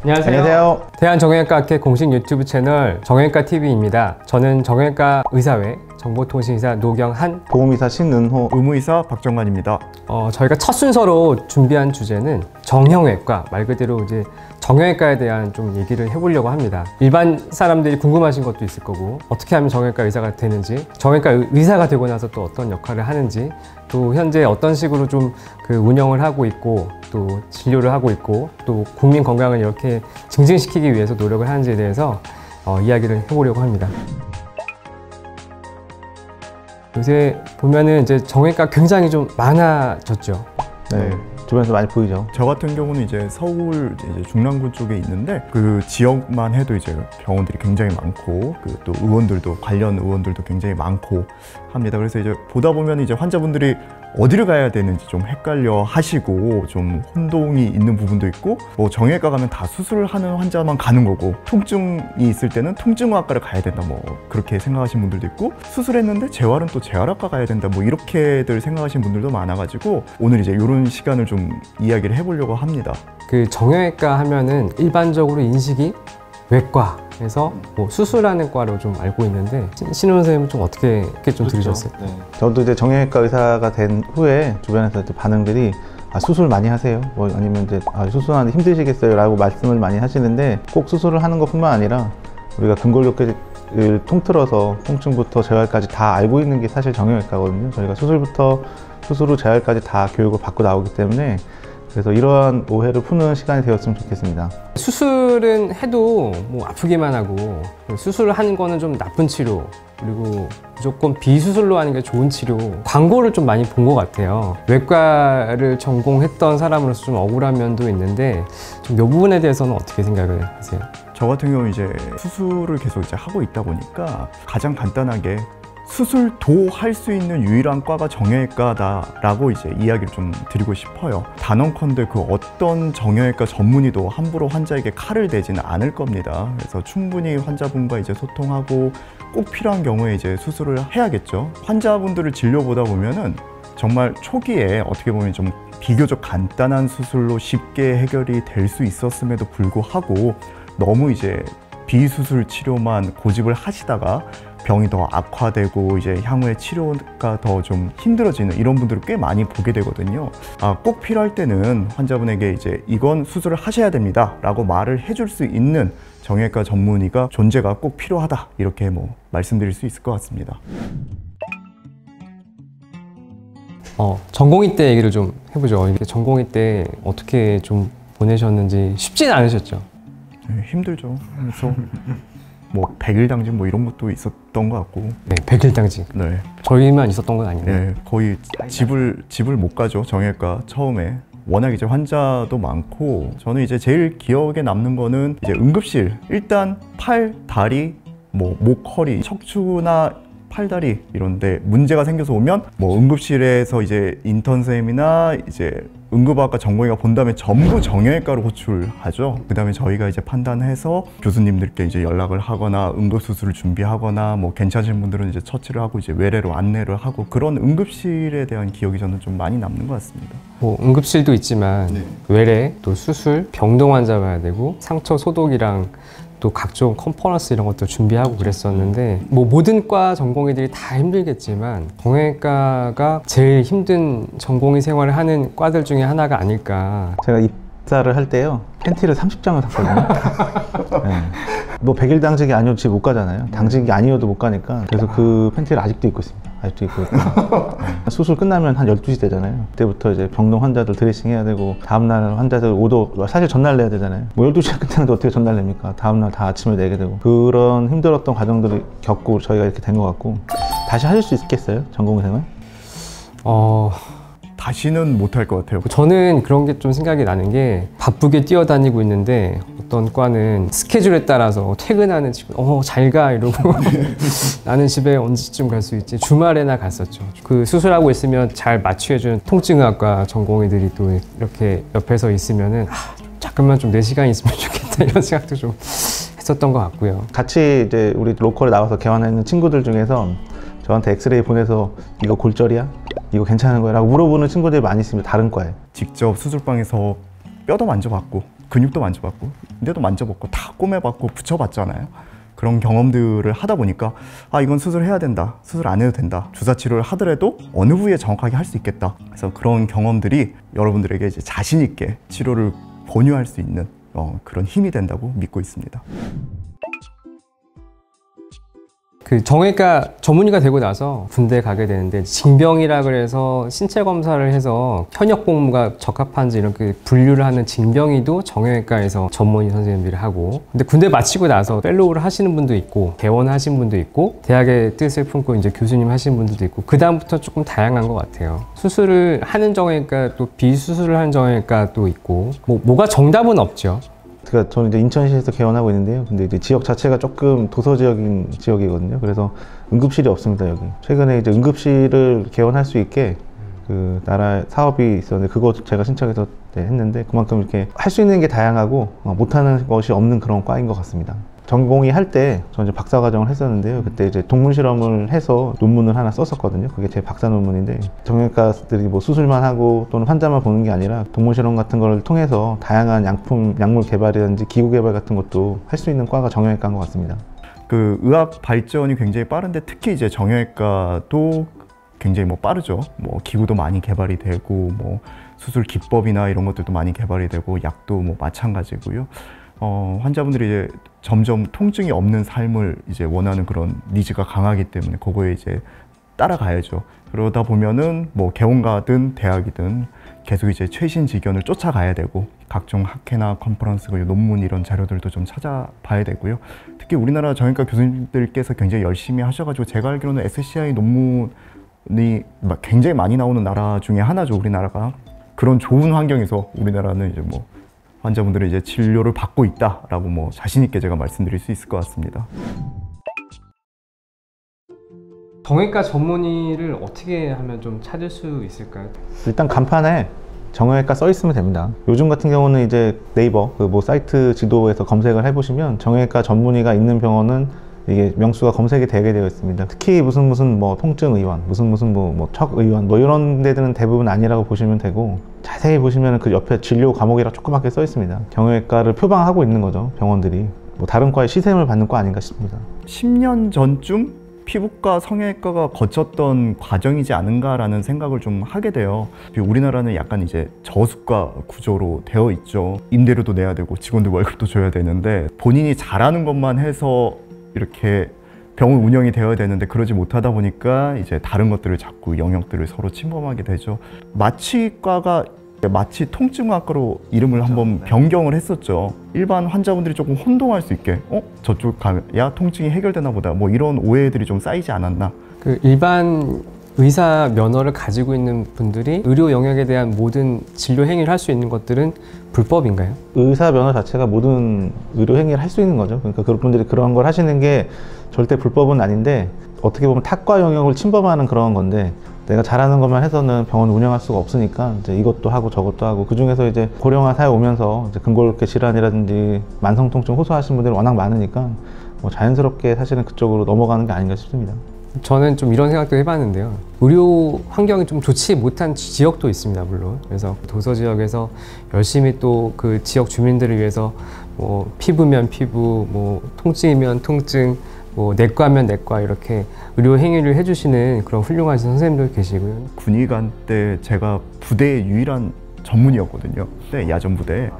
안녕하세요. 대한정형외과학회 공식 유튜브 채널 정형외과TV입니다. 저는 정형외과 의사회 정보통신의사 노경한, 보험의사 신은호, 의무의사 박정관입니다. 저희가 첫 순서로 준비한 주제는 정형외과, 말 그대로 이제 정형외과에 대한 좀 얘기를 해보려고 합니다. 일반 사람들이 궁금하신 것도 있을 거고, 어떻게 하면 정형외과 의사가 되는지, 정형외과 의사가 되고 나서 또 어떤 역할을 하는지, 또 현재 어떤 식으로 좀 그 운영을 하고 있고, 또 진료를 하고 있고, 또 국민 건강을 이렇게 증진시키기 위해서 노력을 하는지에 대해서 이야기를 해보려고 합니다. 요새 보면은 이제 정형외과 굉장히 좀 많아졌죠. 네, 주변에서 많이 보이죠. 저 같은 경우는 이제 서울 이제 중랑구 쪽에 있는데 그 지역만 해도 이제 병원들이 굉장히 많고, 그 또 의원들도, 관련 의원들도 굉장히 많고 합니다. 그래서 이제 보다 보면 이제 환자분들이 어디를 가야 되는지 좀 헷갈려 하시고, 좀 혼동이 있는 부분도 있고, 뭐 정형외과 가면 다 수술을 하는 환자만 가는 거고, 통증이 있을 때는 통증의학과를 가야 된다, 뭐 그렇게 생각하시는 분들도 있고, 수술했는데 재활은 또 재활학과 가야 된다, 뭐 이렇게들 생각하시는 분들도 많아가지고 오늘 이제 이런 시간을 좀 이야기를 해보려고 합니다. 그 정형외과 하면은 일반적으로 인식이 외과에서 뭐 수술하는 과로 좀 알고 있는데, 신은호 선생님은 좀 어떻게 좀 들으셨어요? 네. 저도 이제 정형외과 의사가 된 후에 주변에서 이제 반응들이 수술 많이 하세요, 뭐 아니면 이제 수술하는데 힘드시겠어요 라고 말씀을 많이 하시는데, 꼭 수술을 하는 것뿐만 아니라 우리가 근골격계를 통틀어서 통증부터 재활까지 다 알고 있는 게 사실 정형외과거든요. 저희가 수술부터 수술 후 재활까지 다 교육을 받고 나오기 때문에, 그래서 이러한 오해를 푸는 시간이 되었으면 좋겠습니다. 수술은 해도 뭐 아프기만 하고, 수술을 하는 거는 좀 나쁜 치료, 그리고 무조건 비수술로 하는 게 좋은 치료, 광고를 좀 많이 본 것 같아요. 외과를 전공했던 사람으로서 좀 억울한 면도 있는데, 좀 이 부분에 대해서는 어떻게 생각을 하세요? 저 같은 경우 이제 수술을 계속 이제 하고 있다 보니까 가장 간단하게 수술도 할 수 있는 유일한 과가 정형외과다라고 이제 이야기를 좀 드리고 싶어요. 단언컨대 그 어떤 정형외과 전문의도 함부로 환자에게 칼을 대지는 않을 겁니다. 그래서 충분히 환자분과 이제 소통하고 꼭 필요한 경우에 이제 수술을 해야겠죠. 환자분들을 진료보다 보면은 정말 초기에 어떻게 보면 좀 비교적 간단한 수술로 쉽게 해결이 될 수 있었음에도 불구하고, 너무 이제 비수술 치료만 고집을 하시다가 병이 더 악화되고 이제 향후에 치료가 더 좀 힘들어지는 이런 분들을 꽤 많이 보게 되거든요. 꼭 필요할 때는 환자분에게 이제 이건 수술을 하셔야 됩니다 라고 말을 해줄 수 있는 정형외과 전문의가 존재가 꼭 필요하다, 이렇게 뭐 말씀드릴 수 있을 것 같습니다. 전공의 때 얘기를 좀 해보죠. 이게 전공의 때 어떻게 좀 보내셨는지. 쉽진 않으셨죠? 네, 힘들죠. 그래서 뭐 100일 당직 뭐 이런 것도 있었던 것 같고. 네, 100일 당직. 네. 저희만 있었던 건 아닌데. 네, 거의 집을 못 가죠, 정형외과 처음에. 워낙 이제 환자도 많고, 저는 이제 제일 기억에 남는 거는 이제 응급실. 일단 팔, 다리, 뭐 목, 허리, 척추나 팔다리 이런데 문제가 생겨서 오면 뭐 응급실에서 이제 인턴쌤이나 이제 응급학과 전공의가 본 다음에 전부 정형외과로 호출하죠. 그 다음에 저희가 이제 판단해서 교수님들께 이제 연락을 하거나 응급수술을 준비하거나, 뭐 괜찮으신 분들은 이제 처치를 하고 이제 외래로 안내를 하고, 그런 응급실에 대한 기억이 저는 좀 많이 남는 것 같습니다. 뭐 응급실도 있지만 네. 외래, 또 수술, 병동 환자 봐야 되고, 상처 소독이랑 또 각종 컨퍼런스 이런 것도 준비하고 그랬었는데, 뭐 모든 과 전공의들이 다 힘들겠지만 정형외과가 제일 힘든 전공의 생활을 하는 과들 중에 하나가 아닐까. 제가 입사를 할 때요, 팬티를 30장을 샀거든요. 네. 뭐 100일 당직이 아니어도 집에 못 가잖아요. 당직이 아니어도 못 가니까. 그래서 그 팬티를 아직도 입고 있습니다. 아직도 입고 있고. 수술 끝나면 한 12시 되잖아요. 그때부터 이제 병동 환자들 드레싱 해야 되고, 다음날 환자들 오도 사실 전날 내야 되잖아요. 뭐 12시에 끝나는데 어떻게 전날 냅니까? 다음날 다 아침에 내게 되고, 그런 힘들었던 과정들을 겪고 저희가 이렇게 된 것 같고. 다시 하실 수 있겠어요? 전공생활? 다시는 못할 것 같아요. 저는 그런 게 좀 생각이 나는 게, 바쁘게 뛰어다니고 있는데 어떤 과는 스케줄에 따라서 퇴근하는 친구 잘 가 이러고 나는 집에 언제쯤 갈 수 있지, 주말에나 갔었죠. 그 수술하고 있으면 잘 마취해주는 통증의학과 전공의들이 또 이렇게 옆에서 있으면은 잠깐만 좀 내 시간이 있으면 좋겠다, 이런 생각도 좀 했었던 것 같고요. 같이 이제 우리 로컬에 나와서 개원하는 친구들 중에서 저한테 엑스레이 보내서 이거 골절이야? 이거 괜찮은 거야? 라고 물어보는 친구들이 많이 있습니다. 다른 과에. 직접 수술방에서 뼈도 만져봤고 근육도 만져봤고 인대도 만져봤고 다 꼬매봤고 붙여봤잖아요. 그런 경험들을 하다 보니까 아 이건 수술해야 된다, 수술 안 해도 된다, 주사 치료를 하더라도 어느 부위에 정확하게 할 수 있겠다. 그래서 그런 경험들이 여러분들에게 이제 자신 있게 치료를 권유할 수 있는 그런 힘이 된다고 믿고 있습니다. 그 정형외과 전문의가 되고 나서 군대에 가게 되는데 징병이라 그래서 신체 검사를 해서 현역 복무가 적합한지 이렇게 분류를 하는 징병의도 정형외과에서 전문의 선생님들이 하고, 근데 군대 마치고 나서 펠로우를 하시는 분도 있고 개원하신 분도 있고 대학의 뜻을 품고 이제 교수님 하시는 분들도 있고, 그 다음부터 조금 다양한 것 같아요. 수술을 하는 정형외과 또 비수술을 하는 정형외과도 있고 뭐가 정답은 없죠. 그러니까 저는 이제 인천시에서 개원하고 있는데요. 근데 이제 지역 자체가 조금 도서 지역인 지역이거든요. 그래서 응급실이 없습니다, 여기. 최근에 이제 응급실을 개원할 수 있게 그 나라 사업이 있었는데 그거 제가 신청해서 했는데, 그만큼 이렇게 할 수 있는 게 다양하고 못하는 것이 없는 그런 과인 것 같습니다. 전공의 할 때 저는 이제 박사과정을 했었는데요. 그때 이제 동물 실험을 해서 논문을 하나 썼었거든요. 그게 제 박사 논문인데, 정형외과들이 뭐 수술만 하고 또는 환자만 보는 게 아니라 동물 실험 같은 걸 통해서 다양한 약물 개발이라든지 기구 개발 같은 것도 할 수 있는 과가 정형외과인 것 같습니다. 그 의학 발전이 굉장히 빠른데 특히 이제 정형외과도 굉장히 빠르죠. 기구도 많이 개발이 되고 수술 기법이나 이런 것들도 많이 개발이 되고 약도 마찬가지고요. 환자분들이 이제 점점 통증이 없는 삶을 이제 원하는 그런 니즈가 강하기 때문에 그거에 이제 따라가야죠. 그러다 보면은 개원 가든 대학이든 계속 이제 최신 지견을 쫓아가야 되고, 각종 학회나 컨퍼런스, 논문 이런 자료들도 좀 찾아봐야 되고요. 특히 우리나라 정형외과 교수님들께서 굉장히 열심히 하셔가지고 제가 알기로는 SCI 논문이 굉장히 많이 나오는 나라 중에 하나죠, 우리나라가. 그런 좋은 환경에서 우리나라는 이제 환자분들이 이제 진료를 받고 있다라고 자신 있게 제가 말씀드릴 수 있을 것 같습니다. 정형외과 전문의를 어떻게 하면 좀 찾을 수 있을까요? 일단 간판에 정형외과 써 있으면 됩니다. 요즘 같은 경우는 이제 네이버 사이트 지도에서 검색을 해보시면 정형외과 전문의가 있는 병원은 이게 명수가 검색이 되게 되어 있습니다. 특히 무슨 통증 의원, 무슨 척 의원 이런 데들은 대부분 아니라고 보시면 되고, 자세히 보시면 그 옆에 진료 과목이라 조그맣게 써 있습니다. 정형외과를 표방하고 있는 거죠, 병원들이. 다른 과의 시샘을 받는 과 아닌가 싶습니다. 10년 전쯤 피부과, 성형외과가 거쳤던 과정이지 않은가라는 생각을 좀 하게 돼요. 우리나라는 약간 이제 저수가 구조로 되어 있죠. 임대료도 내야 되고 직원들 월급도 줘야 되는데, 본인이 잘하는 것만 해서 이렇게 병원 운영이 되어야 되는데 그러지 못하다 보니까 이제 다른 것들을 자꾸 영역들을 서로 침범하게 되죠. 마취과가 마취 통증학과로 이름을 한번 변경을 했었죠. 일반 환자분들이 조금 혼동할 수 있게 저쪽 가야 통증이 해결되나 보다, 이런 오해들이 좀 쌓이지 않았나. 그 일반 의사 면허를 가지고 있는 분들이 의료 영역에 대한 모든 진료 행위를 할 수 있는 것들은 불법인가요? 의사 면허 자체가 모든 의료 행위를 할 수 있는 거죠. 그러니까 그분들이 그런 걸 하시는 게 절대 불법은 아닌데, 어떻게 보면 타과 영역을 침범하는 그런 건데, 내가 잘하는 것만 해서는 병원 운영할 수가 없으니까 이제 이것도 하고 저것도 하고, 그 중에서 이제 고령화 사회 오면서 이제 근골격 질환이라든지 만성 통증 호소하시는 분들이 워낙 많으니까 자연스럽게 사실은 그쪽으로 넘어가는 게 아닌가 싶습니다. 저는 좀 이런 생각도 해봤는데요. 의료 환경이 좀 좋지 못한 지역도 있습니다, 물론. 그래서 도서 지역에서 열심히 또 그 지역 주민들을 위해서 피부면 피부, 통증이면 통증, 내과면 내과, 이렇게 의료 행위를 해주시는 그런 훌륭한 선생님들 계시고요. 군의관 때 제가 부대의 유일한 전문이었거든요. 야전 부대에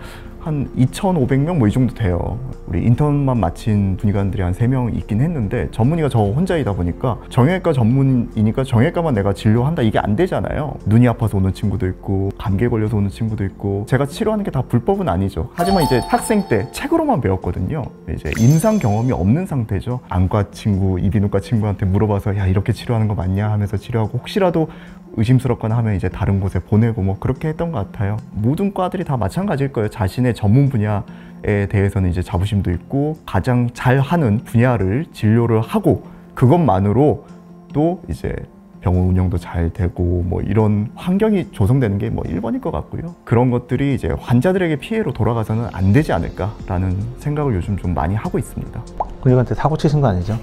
한 2,500명 이 정도 돼요. 우리 인턴만 마친 군의관들이 한 3명 있긴 했는데, 전문의가 저 혼자이다 보니까 정형외과 전문이니까 정형외과만 내가 진료한다 이게 안 되잖아요. 눈이 아파서 오는 친구도 있고 감기에 걸려서 오는 친구도 있고, 제가 치료하는 게 다 불법은 아니죠. 하지만 이제 학생 때 책으로만 배웠거든요. 이제 임상 경험이 없는 상태죠. 안과 친구, 이비인후과 친구한테 물어봐서 야 이렇게 치료하는 거 맞냐 하면서 치료하고, 혹시라도 의심스럽거나 하면 이제 다른 곳에 보내고 그렇게 했던 것 같아요. 모든 과들이 다 마찬가지일 거예요. 자신의 전문 분야에 대해서는 이제 자부심도 있고, 가장 잘하는 분야를 진료를 하고, 그것만으로 또 이제 병원 운영도 잘 되고 이런 환경이 조성되는 게 1번일 것 같고요. 그런 것들이 이제 환자들에게 피해로 돌아가서는 안 되지 않을까라는 생각을 요즘 좀 많이 하고 있습니다. 군의관한테 사고 치신 거 아니죠?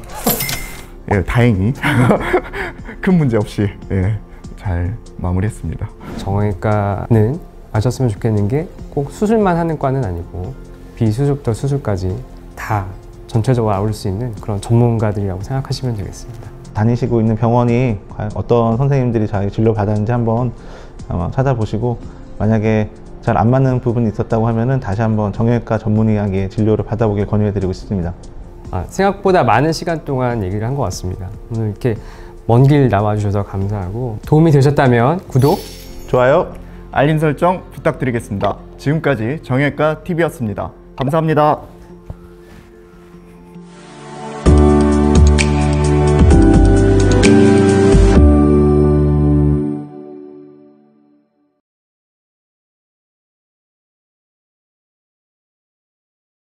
예, 다행히 큰 문제 없이 잘 마무리했습니다. 정형외과는 아셨으면 좋겠는 게 꼭 수술만 하는 과는 아니고 비수술부터 수술까지 다 전체적으로 아울 수 있는 그런 전문가들이라고 생각하시면 되겠습니다. 다니시고 있는 병원이 과연 어떤 선생님들이 잘 진료 받았는지 한번 아마 찾아보시고, 만약에 잘 안 맞는 부분이 있었다고 하면은 다시 한번 정형외과 전문의에게 진료를 받아보길 권유해드리고 싶습니다. 생각보다 많은 시간 동안 얘기를 한 것 같습니다. 오늘 이렇게 먼 길 나와주셔서 감사하고, 도움이 되셨다면 구독, 좋아요. 알림 설정 부탁드리겠습니다. 지금까지 정형외과 TV였습니다. 감사합니다.